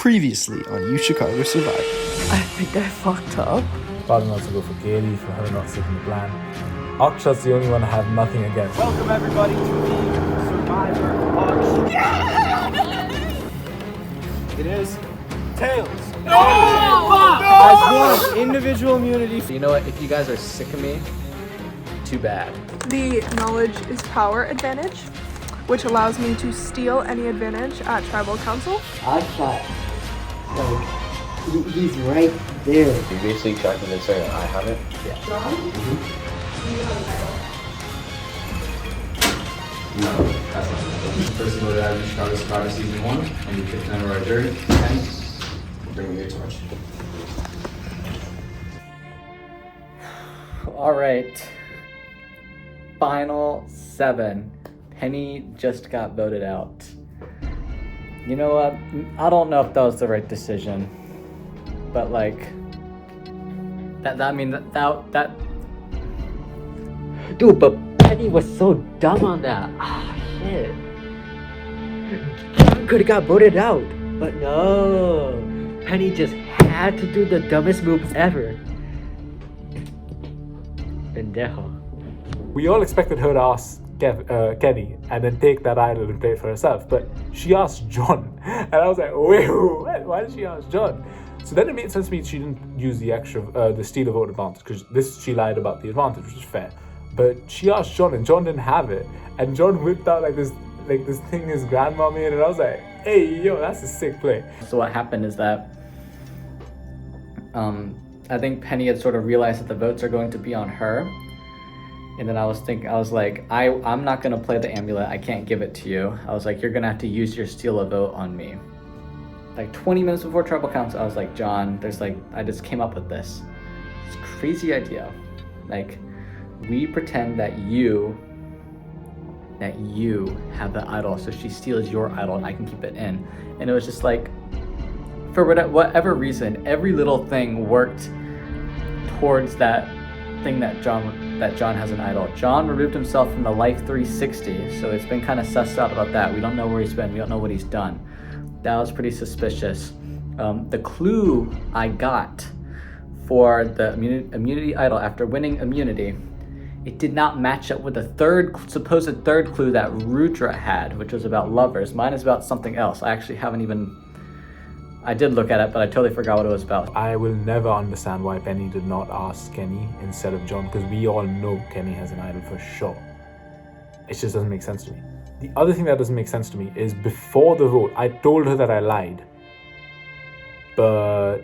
Previously on UChicago Survivor. I think I fucked up. Probably not to go for Katie for her not sticking the plan. Akshat's the only one I have nothing against. Welcome everybody to the Survivor Auction. It is Tails. Has won individual immunity. You know what? If you guys are sick of me, too bad. The knowledge is power advantage, which allows me to steal any advantage at tribal council. Oddshot, like, he's right there. You're basically trying to say that I haven't? Yeah. No, that's not good. First voted out of Chicago Survivor Season 1, and you picked number right there. 10. Bring me your torch. Alright. Final 7. Penny just got voted out. You know what? I don't know if that was the right decision. But like that Dude, but Penny was so dumb on that. Ah, shit. John could have got voted out, but no. Penny just had to do the dumbest moves ever. Pendejo. We all expected her to ask Kenny and then take that idol and play it for herself, but she asked John, and I was like, wait, what? Why did she ask John? So then it made sense to me she didn't use the the steal a vote advantage, because she lied about the advantage, which is fair. But she asked John, and John didn't have it, and John whipped out this thing his grandma made, and I was like, hey, yo, that's a sick play. So what happened is that I think Penny had sort of realized that the votes are going to be on her. And then I was like, I'm not gonna play the amulet, I can't give it to you. I was like, you're gonna have to use your steal a vote on me. Like 20 minutes before tribal council, I was like, John, I just came up with this. It's a crazy idea. Like, we pretend that you have the idol, so she steals your idol and I can keep it in. And it was just like, for whatever reason, every little thing worked towards that thing that John has an idol. John removed himself from the Life 360, so it's been kind of sussed out about that. We don't know where he's been. We don't know what he's done. That was pretty suspicious. The clue I got for the immunity idol after winning immunity, it did not match up with the supposed third clue that Rudra had, which was about lovers. Mine is about something else. I did look at it, but I totally forgot what it was about. I will never understand why Penny did not ask Kenny instead of John, because we all know Kenny has an idol for sure. It just doesn't make sense to me. The other thing that doesn't make sense to me is before the vote, I told her that I lied. But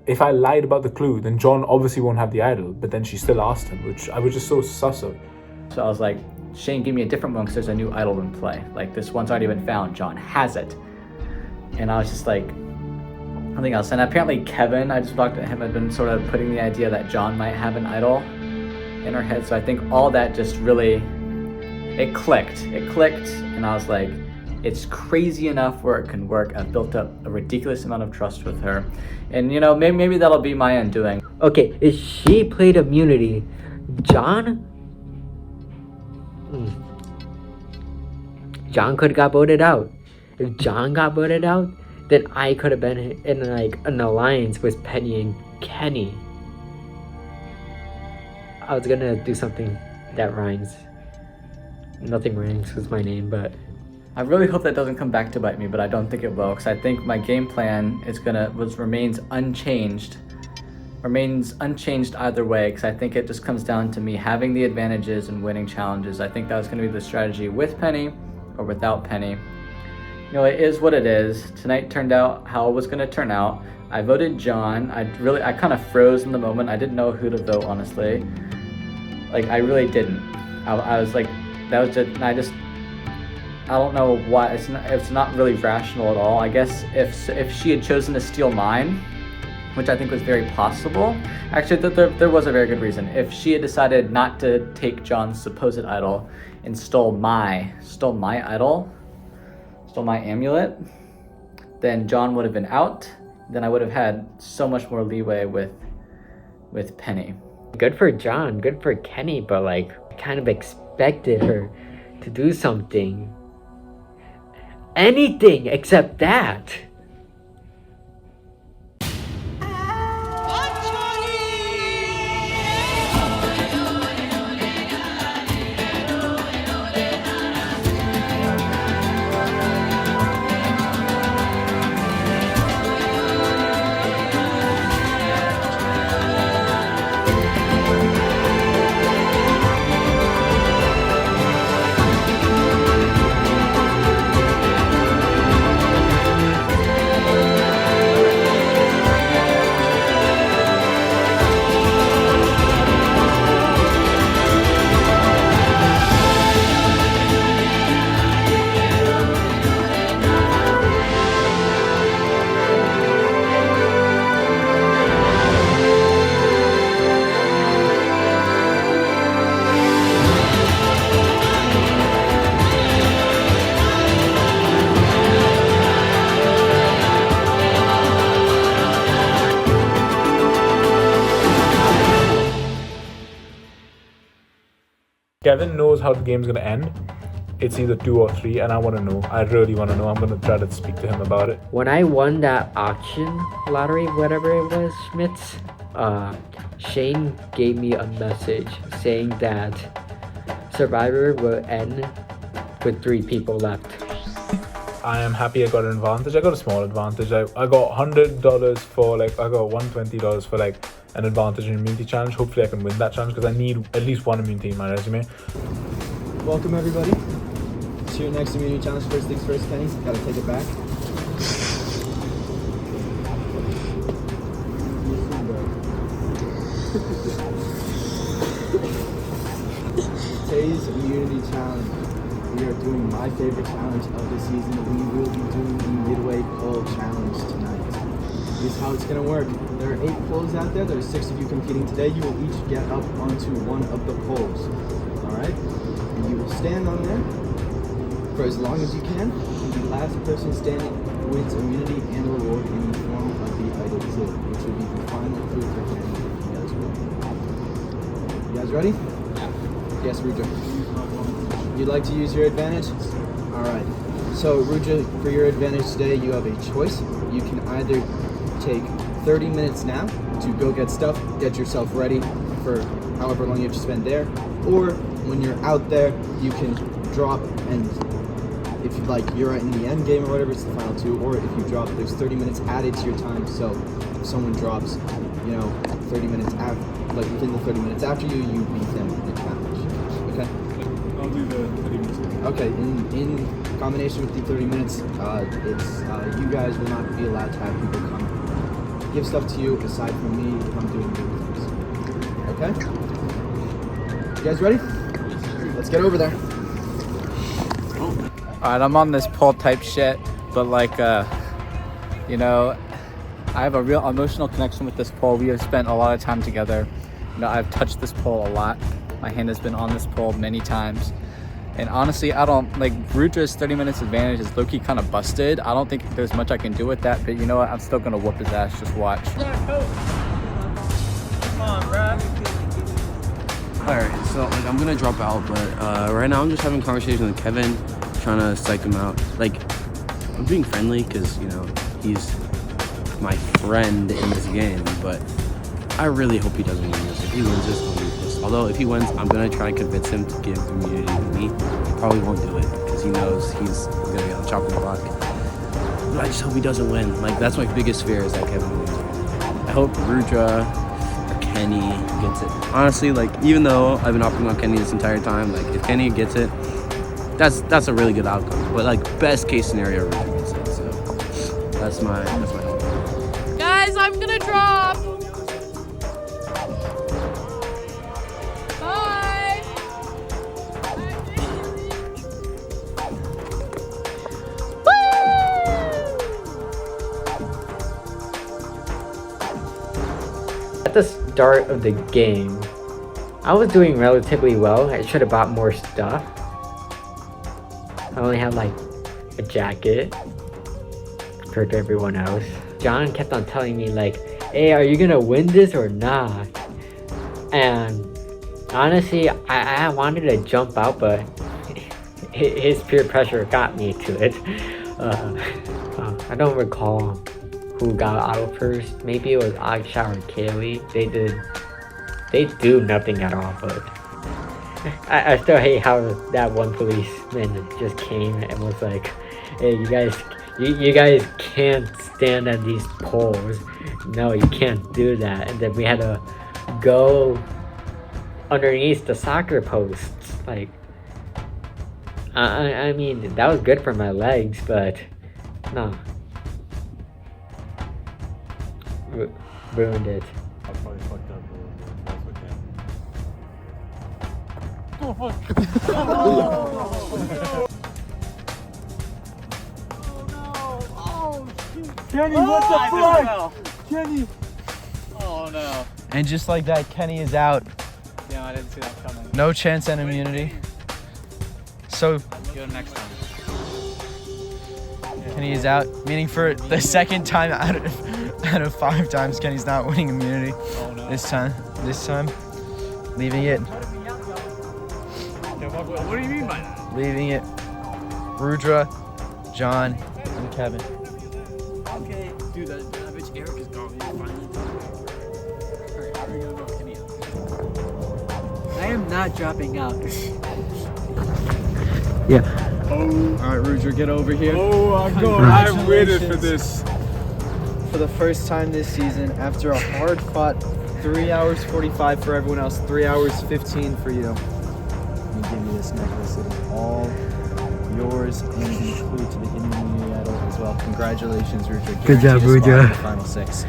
if I lied about the clue, then John obviously won't have the idol, but then she still asked him, which I was just so sus of. So I was like, Shane, give me a different one because there's a new idol in play. Like, this one's already been found, John has it. And I was just like, nothing else. And apparently Kevin, I just talked to him, had been sort of putting the idea that John might have an idol in her head. So I think all that just really, it clicked. And I was like, it's crazy enough where it can work. I've built up a ridiculous amount of trust with her. And you know, maybe that'll be my undoing. Okay, if she played immunity, John could have got voted out. If John got voted out, then I could have been in like an alliance with Penny and Kenny. I was gonna do something that rhymes. Nothing rhymes with my name, but I really hope that doesn't come back to bite me, but I don't think it will, because I think my game plan remains unchanged. Remains unchanged either way, because I think it just comes down to me having the advantages and winning challenges. I think that was going to be the strategy with Penny or without Penny. You know, it is what it is. Tonight turned out how it was going to turn out. I voted John. I kind of froze in the moment. I didn't know who to vote, honestly. Like, I really didn't. I was like, that was just, I don't know why. It's not really rational at all. I guess if she had chosen to steal mine, which I think was very possible. Actually, there was a very good reason. If she had decided not to take John's supposed idol and stole my idol, stole my amulet, then John would have been out. Then I would have had so much more leeway with Penny. good for John, good for Kenny, but like, I kind of expected her to do something. Anything except that. Kevin knows how the game's gonna end. It's either 2 or 3, and I want to know. I really want to know. I'm gonna try to speak to him about it. When I won that auction lottery, whatever it was, Schmitz, Shane gave me a message saying that Survivor will end with 3 people left. I am happy I got an advantage. I got a small advantage. I got $100 for like, I got $120 for like an advantage in immunity challenge. Hopefully I can win that challenge because I need at least 1 immunity in my resume. Welcome everybody to your next immunity challenge. First things first, Kenny, gotta take it back. Today's immunity challenge, we are doing my favorite challenge of the season. We will be doing the midway poll challenge tonight. Here's how it's gonna work. There are 8 polls out there. There are 6 of you competing today. You will each get up onto one of the polls. Alright? And you will stand on there for as long as you can. And the last person standing wins immunity and reward in the form of the idol zip, which will be the final proof for Kenny if you guys win. You guys ready? Yeah. Yes, Ruja. You'd like to use your advantage? Alright. So, Ruja, for your advantage today, you have a choice. You can either take 30 minutes now to go get stuff, get yourself ready for however long you have to spend there, or when you're out there, you can drop, and if you like, you're in the end game or whatever, it's the final 2, or if you drop, there's 30 minutes added to your time, so if someone drops, 30 minutes after, like within the 30 minutes after you, you beat them in the challenge. Okay? I'll do the 30 minutes. Okay, in combination with the 30 minutes, you guys will not be allowed to have people come give stuff to you aside from me if I'm doing good things. Okay? You guys ready? Let's get over there. Alright, I'm on this pole type shit, but like, I have a real emotional connection with this pole. We have spent a lot of time together. I've touched this pole a lot. My hand has been on this pole many times. And honestly, I don't, Rudra's 30 minutes advantage is low-key kind of busted. I don't think there's much I can do with that, but you know what? I'm still gonna whoop his ass, just watch. Come on, bruh. Alright, so I'm gonna drop out, but right now I'm just having a conversation with Kevin, trying to psych him out. I'm being friendly because, he's my friend in this game, but I really hope he doesn't win this. If he wins this, I'll be pissed. Although if he wins, I'm gonna try and convince him to give immunity to me. He probably won't do it because he knows he's gonna be on the chopping block. But I just hope he doesn't win. That's my biggest fear, is that Kevin wins. I hope Rudra or Kenny gets it. Honestly, even though I've been hopping on Kenny this entire time, if Kenny gets it, that's a really good outcome. But best case scenario, Rudra gets it. So that's my hope. Guys, I'm gonna drop. Bye. At the start of the game, I was doing relatively well. I should have bought more stuff. I only had a jacket compared to everyone else. John kept on telling me hey, are you gonna win this or not? And honestly, I wanted to jump out, but his peer pressure got me to it. I don't recall who got out first. Maybe it was Aksha or Kaylee. They do nothing at all, but I still hate how that one policeman just came and was like, hey, you guys can't stand at these poles. No, you can't do that. And then we had to go underneath the soccer posts. I mean, that was good for my legs, but no. Ruined it. I probably fucked up, that's Kenny, what the fuck? Kenny. Oh no. And just like that, Kenny is out. Yeah, I didn't see that coming. No chance at immunity. So Go next time. Kenny is out, meaning for the second time out of 5 times, Kenny's not winning immunity. Oh no. This time, leaving it. What do you mean by that? Leading it, Rudra, John, and Kevin. Okay, dude, that bitch Eric is gone. Finally. Alright, how are we gonna vote Kenny out? I am not dropping out. All right, Rudra, get over here. Oh, I'm going. I've waited for this. For the first time this season, after a hard-fought 3 hours 45 for everyone else, 3 hours 15 for you. And give me this necklace. It is all yours and included to the Indian medal as well. Congratulations, Rudra. Good job, Rudra. The final 6.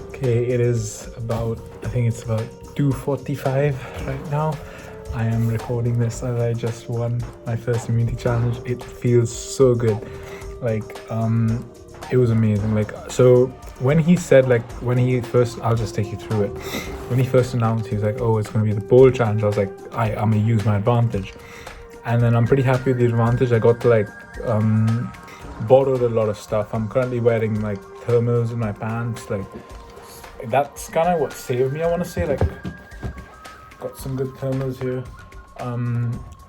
Okay, it is about, I think it's about 2:45 right now. I am recording this as I just won my first immunity challenge. It feels so good. Like, it was amazing. Like, so when he said, like, when he first, I'll just take you through it. When he first announced, he was like, oh, it's going to be the bowl challenge. I was like, I'm going to use my advantage. And then I'm pretty happy with the advantage. I got to, like, borrowed a lot of stuff. I'm currently wearing, like, thermals in my pants. Like, that's kind of what saved me, I want to say. Like, got some good thermals here.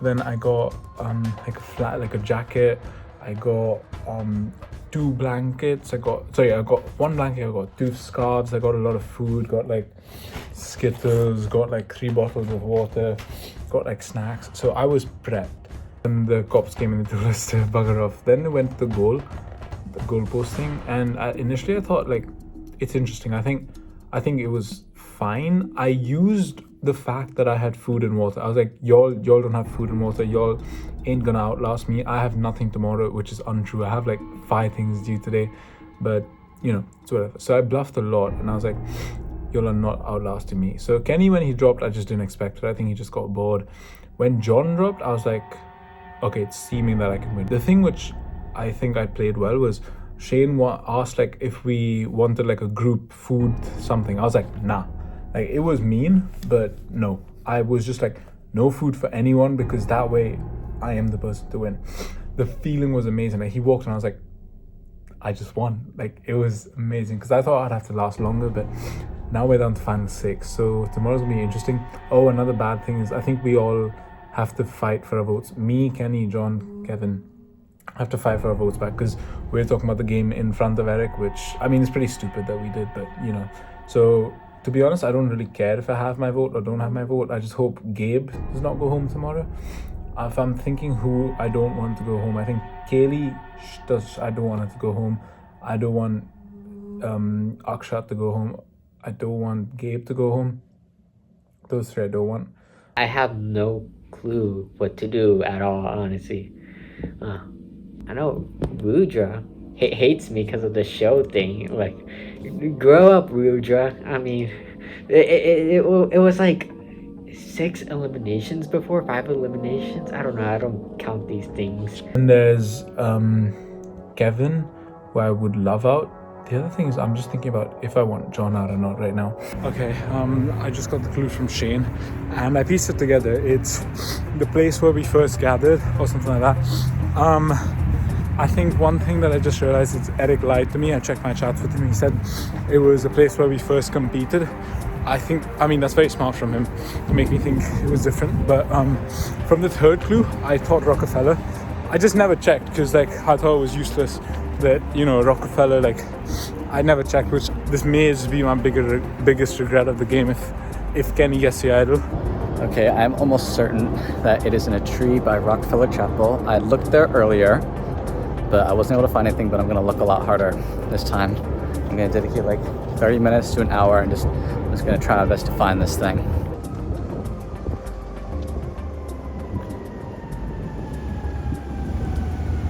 Then I got like a jacket. I got 2 blankets. I got one blanket. I got 2 scarves. I got a lot of food. Got like Skittles. Got like 3 bottles of water. Got like snacks. So I was prepped. And the cops came in and told us to bugger off. Then we went to the goal posting. And initially I thought, like, it's interesting. I think it was fine. I used the fact that I had food and water. I was like, y'all don't have food and water. Y'all ain't gonna outlast me. I have nothing tomorrow, which is untrue. I have like 5 things due today, but you know, it's whatever. So I bluffed a lot, and I was like, y'all are not outlasting me. So Kenny, when he dropped, I just didn't expect it. I think he just got bored. When John dropped, I was like, okay, it's seeming that I can win. The thing which I think I played well was Shane asked like if we wanted like a group food something. I was like, nah. Like, it was mean, but no. I was just like, no food for anyone, because that way I am the person to win. The feeling was amazing. Like, he walked and I was like, I just won. Like, it was amazing, because I thought I'd have to last longer, but now we're down to final 6. So tomorrow's gonna be interesting. Oh, another bad thing is I think we all have to fight for our votes. Me, Kenny, John, Kevin have to fight for our votes back, because we're talking about the game in front of Eric, which, I mean, it's pretty stupid that we did, but you know. So to be honest, I don't really care if I have my vote or don't have my vote. I just hope Gabe does not go home tomorrow. If I'm thinking who I don't want to go home, I think Kaylee I don't want her to go home. I don't want Akshat to go home. I don't want Gabe to go home. Those 3 I don't want. I have no clue what to do at all, honestly. I know Rudra hates me because of the show thing. Like, grow up, Rudra. I mean, it was like 6 eliminations before, 5 eliminations. I don't know. I don't count these things. And there's Kevin, who I would love out. The other thing is, I'm just thinking about if I want John out or not right now. Okay, I just got the clue from Shane, and I pieced it together. It's the place where we first gathered, or something like that. I think one thing that I just realized is Eric lied to me. I checked my chats with him. He said it was a place where we first competed. I mean, that's very smart from him to make me think it was different. But from the 3rd clue, I thought Rockefeller. I just never checked, because like I thought it was useless. That, you know, Rockefeller, like, I never checked, which this may just be my biggest regret of the game if Kenny gets the idol. Okay, I'm almost certain that it is in a tree by Rockefeller Chapel. I looked there earlier, but I wasn't able to find anything, but I'm gonna look a lot harder this time. I'm gonna dedicate like 30 minutes to an hour and just gonna try my best to find this thing.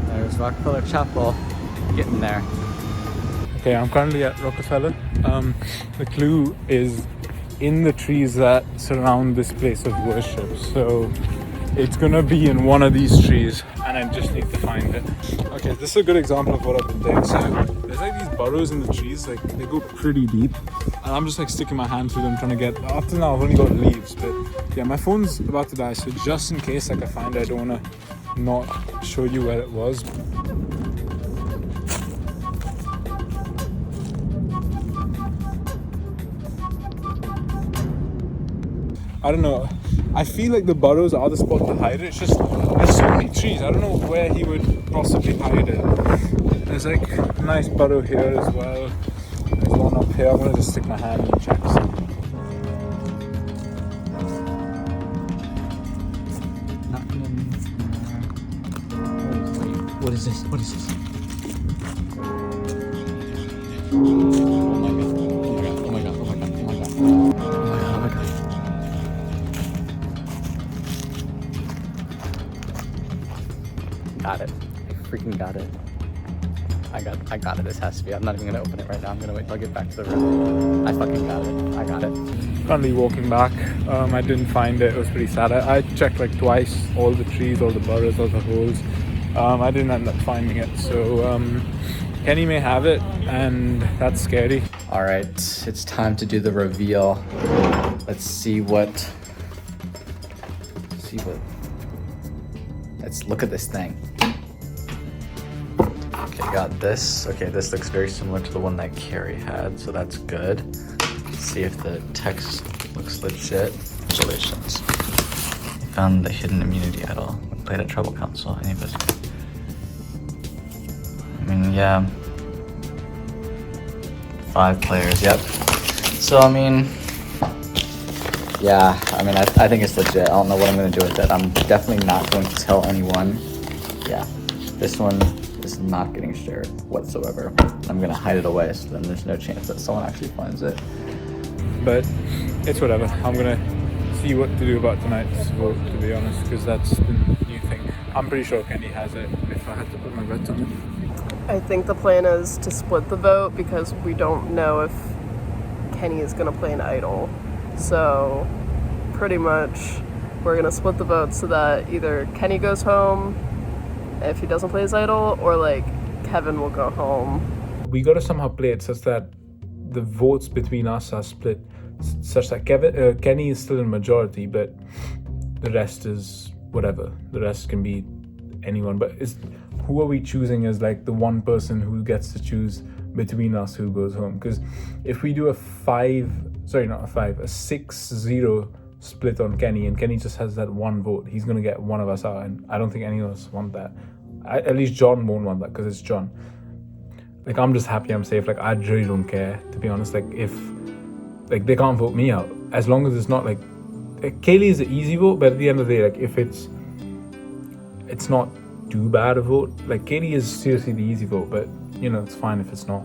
There's Rockefeller Chapel, getting there. Okay, I'm currently at Rockefeller. The clue is in the trees that surround this place of worship. So it's gonna be in one of these trees, and I just need to find it. Okay, this is a good example of what I've been doing. So there's like these burrows in the trees, like they go pretty deep, and I'm just like sticking my hand through them trying to get. Up to now I've only got leaves, but yeah, my phone's about to die, so just in case like I find it, I don't wanna not show you where it was. I don't know, I feel like the burrows are the spot to hide it. It's just there's so many trees. I don't know where he would possibly hide it. There's like a nice burrow here as well. There's one up here. I'm gonna just stick my hand and check some. What is this? What is this? Got it. I freaking got it. I got it. This has to be. I'm not even gonna open it right now. I'm gonna wait till I get back to the room. I fucking got it. I got it. Currently walking back. I didn't find it. It was pretty sad. I checked like twice, all the trees, all the burrows, all the holes. I didn't end up finding it. So Kenny may have it, and that's scary. All right, it's time to do the reveal. Let's see what. Let's look at this thing. Okay, got this. Okay, this looks very similar to the one that Carrie had, so that's good. Let's see if the text looks legit. Congratulations. Found the hidden immunity idol. Played at Tribal Council. Any of us? I mean, yeah. 5 players, yep. So, I mean, yeah, I mean, I think it's legit. I don't know what I'm going to do with it. I'm definitely not going to tell anyone. Yeah, this one is not getting shared whatsoever. I'm going to hide it away, so then there's no chance that someone actually finds it. But it's whatever. I'm going to see what to do about tonight's vote, to be honest, because that's the new thing. I'm pretty sure Kenny has it, if I had to put my bet on it. I think the plan is to split the vote because we don't know if Kenny is going to play an idol. So pretty much we're going to split the vote so that either Kenny goes home if he doesn't play his idol, or like Kevin will go home. We got to somehow play it such that the votes between us are split, such that Kenny is still in majority, but the rest is whatever. The rest can be anyone. But who are we choosing as like the one person who gets to choose between us who goes home? Because if we do a 6-0 split on Kenny, and Kenny just has that one vote, he's going to get one of us out, and I don't think any of us want that. At least John won't want that, because it's John. Like, I'm just happy I'm safe. Like, I really don't care, to be honest. Like, if like they can't vote me out, as long as it's not like Kaylee is an easy vote, but at the end of the day, like, if it's not too bad a vote. Like, Kaylee is seriously the easy vote, but you know, it's fine if it's not.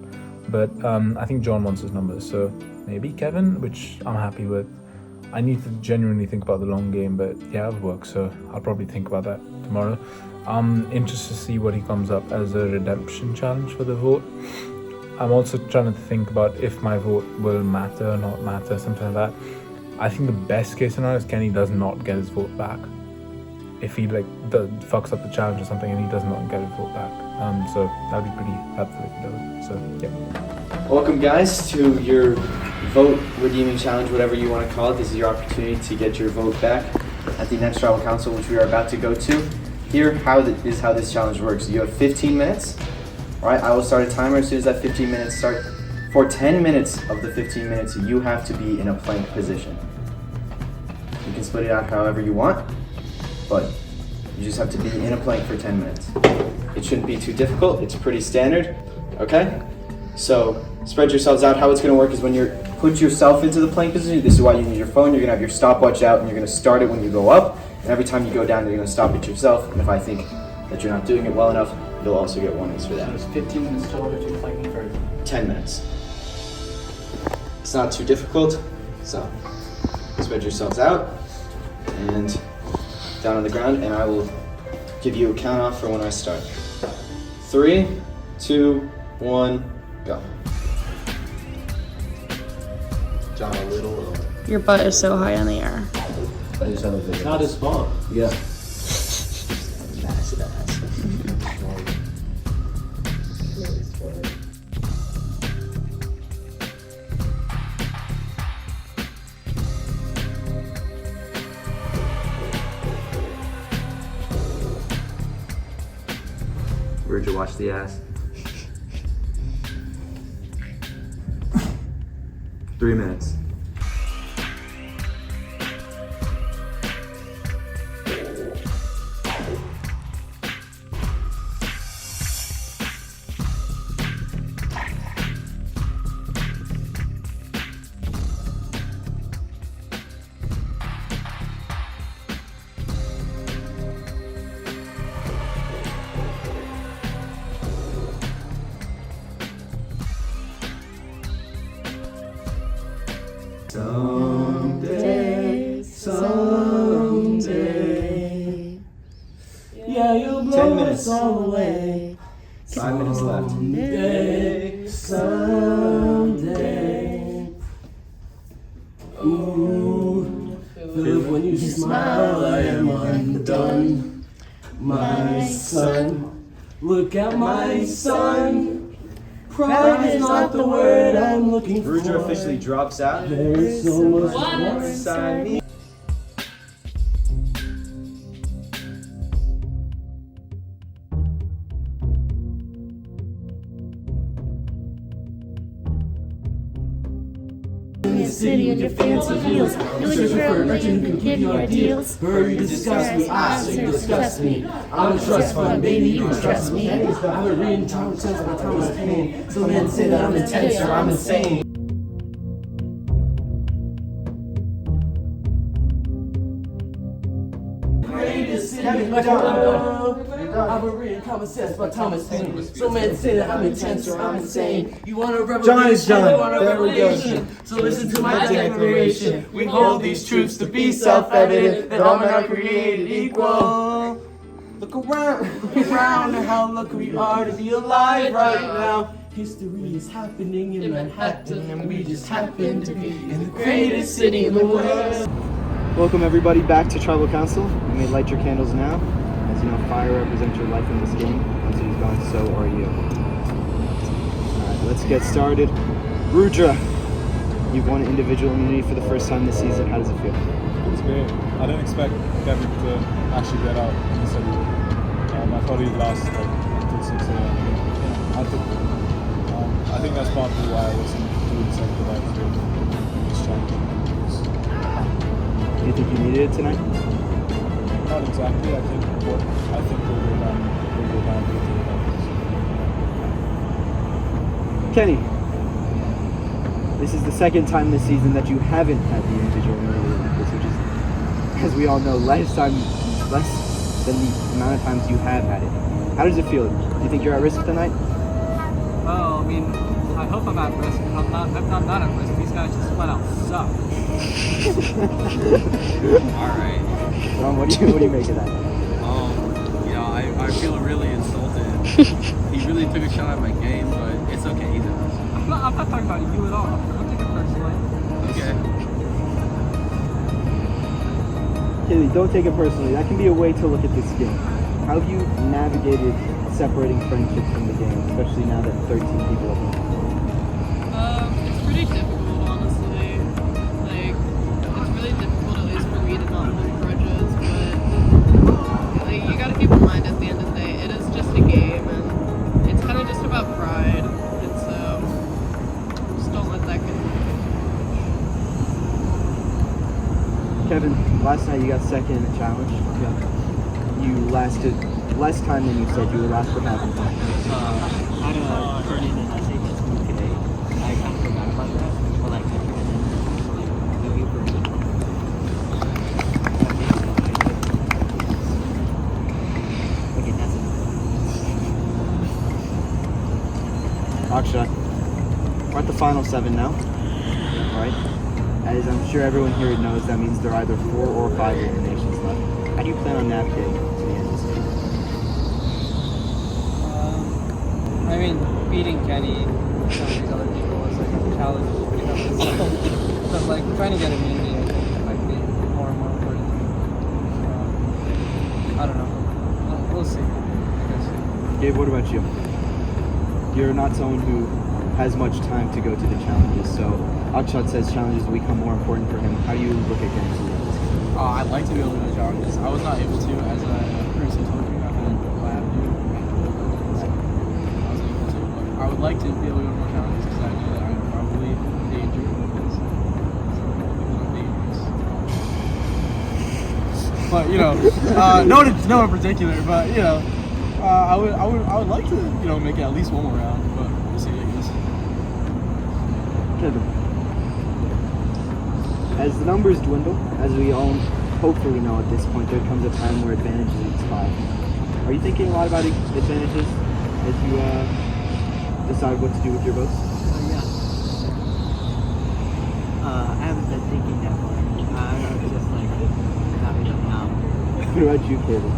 But I think John wants his numbers, so maybe Kevin, which I'm happy with. I need to genuinely think about the long game, but yeah, it works, so I'll probably think about that tomorrow. I'm interested to see what he comes up as a redemption challenge for the vote. I'm also trying to think about if my vote will matter or not matter, something like that. I think the best case scenario is Kenny does not get his vote back. If he fucks up the challenge or something and he does not get his vote back. So that'd be pretty helpful if he does it. So yeah. Welcome guys to your vote redeeming challenge, whatever you want to call it. This is your opportunity to get your vote back at the next Tribal Council, which we are about to go to. Here is how this challenge works. You have 15 minutes. All right, I will start a timer as soon as that 15 minutes start. For 10 minutes of the 15 minutes, you have to be in a plank position. You can split it out however you want, but you just have to be in a plank for 10 minutes. It shouldn't be too difficult. It's pretty standard, okay? So spread yourselves out. How it's gonna work is when you put yourself into the plank position, this is why you need your phone. You're gonna have your stopwatch out and you're gonna start it when you go up. And every time you go down, you're gonna stop it yourself. And if I think that you're not doing it well enough, you'll also get warnings for that. It's 15 minutes total to do planking for 10 minutes. It's not too difficult. So spread yourselves out and down on the ground, and I will give you a count off for when I start. 3, 2, 1, go. John, a little lower. Your butt is so high in the air. It's not his fault. Yeah. Where'd you watch the ass? 3 minutes. Someday, someday. Yeah, you'll blow 10 minutes. us all away. 5 minutes left. Someday, someday. Ooh, Philip, when you smile, I am undone. My son, look at my son. Pride is not the word I'm looking for. Rudra officially drops out. There is so much more Inside me. city with your fancy heels. You're looking for a merchant who can give you ideals. Hurry, you disgust me, I say you disgust me. I'm a trust fund, baby, you can trust me. I've been reading Thomas Sense by Thomas Paine. Some men say that I'm intense or I'm insane. Greatest city, like I've been reading Common Sense by Thomas Paine. Some men say that I'm intense or I'm insane. You want a revolution? John. You want a There we go. revolution? So listen to my declaration. We hold these truths to be self-evident, that all men are created equal. Look around how lucky we are to be alive right now. History is happening in Manhattan, and we just happen to be in the greatest city in the world. Welcome everybody back to Tribal Council. You may light your candles now. As you know, fire represents your life in this game. Once it is gone, so are you. Alright, let's get started. Rudra, you've won individual immunity for the first time this season. How does it feel? It's great. I didn't expect Kevin to actually get out. He said I thought he'd last like until 6 a.m. I think that's partly why I wasn't doing something like this challenge. Do you think you needed it tonight? Not exactly. I think we'll go down with the Kenny, this is the second time this season that you haven't had the individual immunity like this, which is, as we all know, less than the amount of times you have had it. How does it feel? Do you think you're at risk tonight? Well, I mean, I hope I'm at risk. If I'm not at risk. These guys just flat out suck. Alright. Ron, what do you make of that? I feel really insulted. He really took a shot at my game, but it's okay. He's at risk. I'm not talking about you at all. Don't take it personally. Okay. Kenny, don't take it personally. That can be a way to look at this game. How have you navigated separating friendships from the game, especially now that 13 people have been? It's pretty difficult, honestly. Like, it's really difficult, at least for me, to not hold grudges, but like, you gotta keep in mind at the end of the day, it is just a game, and it's kind of just about pride, and so just don't let that get in the way. Kevin, last night you got second in the challenge. You lasted less time than you said. You were last for half an hour. I had to turn in an essay test today. I kind of forgot about that for like 10 minutes. Like, looking for me. Okay, that's it. Akshay, we're at the final 7 now. Right? As I'm sure everyone here knows, that means there are either 4 or 5 eliminations left. How do you plan on navigating to the end of this game? I mean, beating Kenny and some of these other people is like a challenge in and of itself. But like trying to get immunity, I think, might be more and more important. I don't know. We'll see. I guess. Gabe, what about you? You're not someone who has much time to go to the challenges, so Akshat says challenges will become more important for him. How do you look at games? I'd like to be able to do the challenges. I was not able to, as I previously told you, I couldn't lab do. I was able to, but I would like to be able to go to more challenges because I know that I'm probably in danger because I'm dangerous. But no in particular. But I would like to make it at least one more round. But we'll see, I guess. Kevin, as the numbers dwindle, as we all hopefully know at this point, there comes a time where advantages expire. Are you thinking a lot about advantages as you decide what to do with your votes? Yeah. I haven't been thinking that much. I was just like having it now. What about you, Caleb?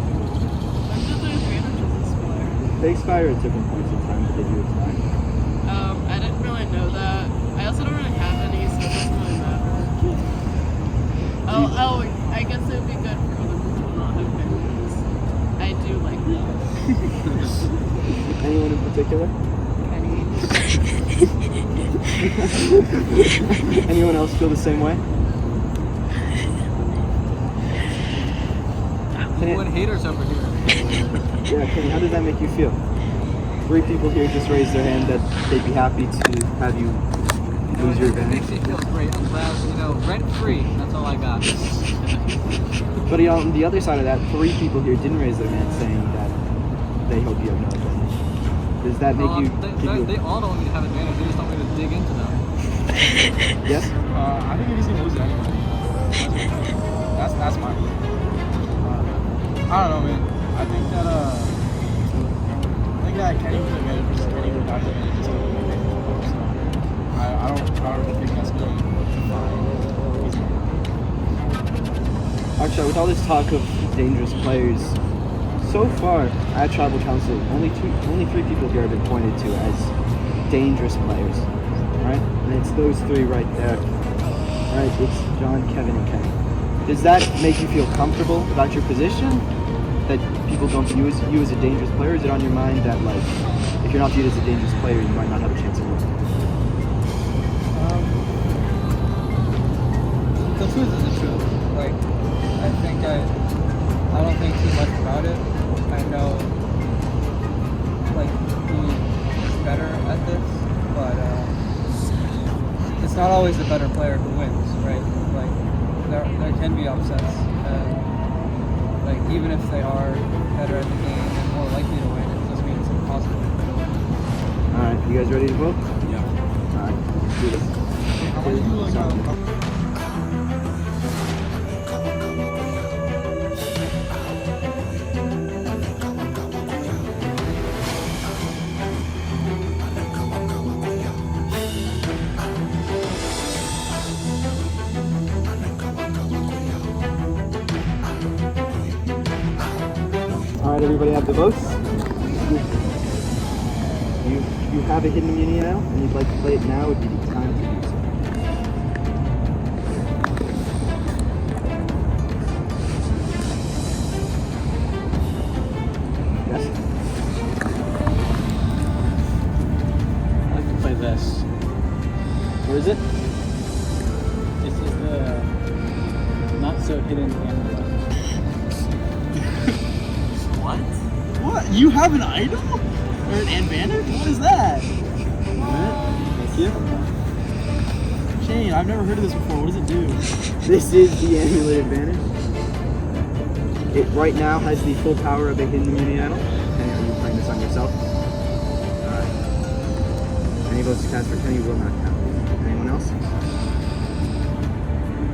They expire at different points in time, but they do expire. I didn't really know that. I also don't really have any, so it doesn't really matter. I guess it would be good for other people to not have pennies. I do like that. Anyone in particular? Anyone else feel the same way? What haters over here? Yeah, Kenny, how does that make you feel? 3 people here just raised their hand that they'd be happy to have you lose your It advantage. makes me feel great. I'm glad, rent free. That's all I got. But on the other side of that, 3 people here didn't raise their hand saying that they hope you have no advantage. Does that make you? They all don't have advantage. They just don't want me to dig into them. Yes. I think he's gonna lose it anyway. That's my view. I don't know, man. I think that Kenny would have versus Kenny would have advantage just because of the so I don't really think that's going to fine. Akshay, with all this talk of dangerous players, so far at Tribal Council, only 3 people here have been pointed to as dangerous players, right? And it's those 3 right there, right? It's John, Kevin, and Kenny. Does that make you feel comfortable about your position? That people don't view you as a dangerous player? Is it on your mind that, like, if you're not viewed as a dangerous player, you might not have a chance of winning? The truth is the truth. Like, I don't think too much about it. I know, like, he's better at this, but it's not always the better player who wins, right? Like, there can be upsets, and like, even if they are better at the game and more likely to win, it doesn't mean it's impossible for them to win. All right, you guys ready to vote? Yeah. All right, let's do this. All right, everybody have the votes? You have a hidden immunity now, and you'd like to play it now, would be the time to do so. Yes? I like to play this. Where is it? This is the not so hidden amulet. What? You have an idol? Or an advantage? What is that? Alright, thank you. Shane, I've never heard of this before. What does it do? This is the amulet advantage. It right now has the full power of a hidden immunity idol. Kenny, are you playing this on yourself? Alright. Any votes cast for Kenny will not count. Anyone else?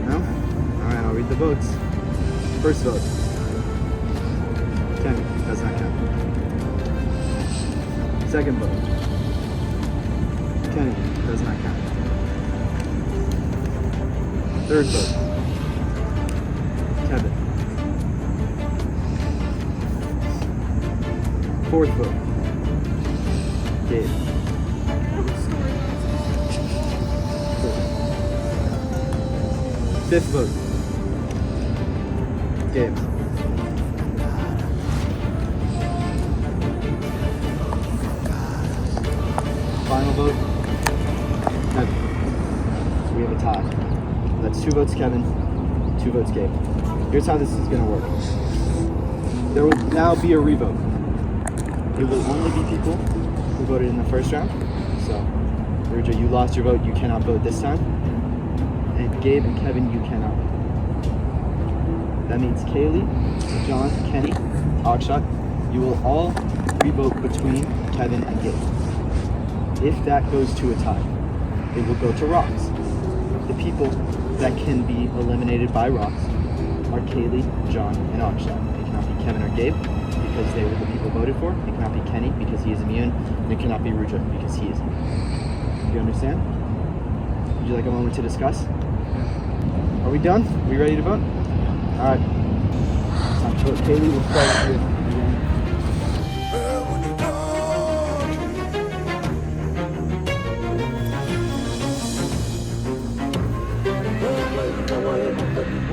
No? Alright, I'll read the votes. First vote. Kenny, does not count. Second vote. Kenny, does not count. Third vote. Kevin. Fourth vote. Gabe. Fifth vote. Gabe. Final vote. Kevin. So we have a tie. That's 2 votes Kevin, 2 votes Gabe. Here's how this is going to work. There will now be a revote. It will only be people who voted in the first round. So, Ruja, you lost your vote. You cannot vote this time. And Gabe and Kevin, you cannot vote. That means Kaylee, John, Kenny, Akshat, you will all revote between Kevin and Gabe. If that goes to a tie, it will go to rocks. The people that can be eliminated by rocks are Kaylee, John, and Akshat. It cannot be Kevin or Gabe because they were the people voted for. It cannot be Kenny because he is immune. And it cannot be Ruja because he is immune. Do you understand? Would you like a moment to discuss? Are we done? Are we ready to vote? All right. Time to vote. Kaylee, we'll start with you again.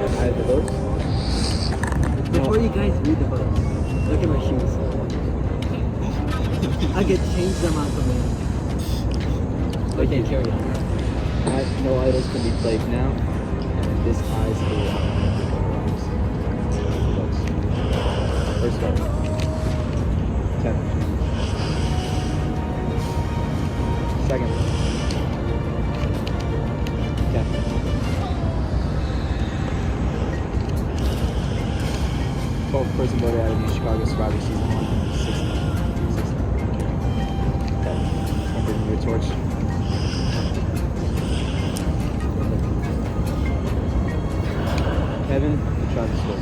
I have the votes. Before you guys read the votes, look at my shoes. I could change them on command. Okay, carry on. No idols can be played now. And this ties the votes. First vote. Kevin. Second vote. Kevin. Twelfth person voted out of UChicago Survivor Season 1. 16. Kevin. I'm bringing you a torch. Kevin, the Travis Scott.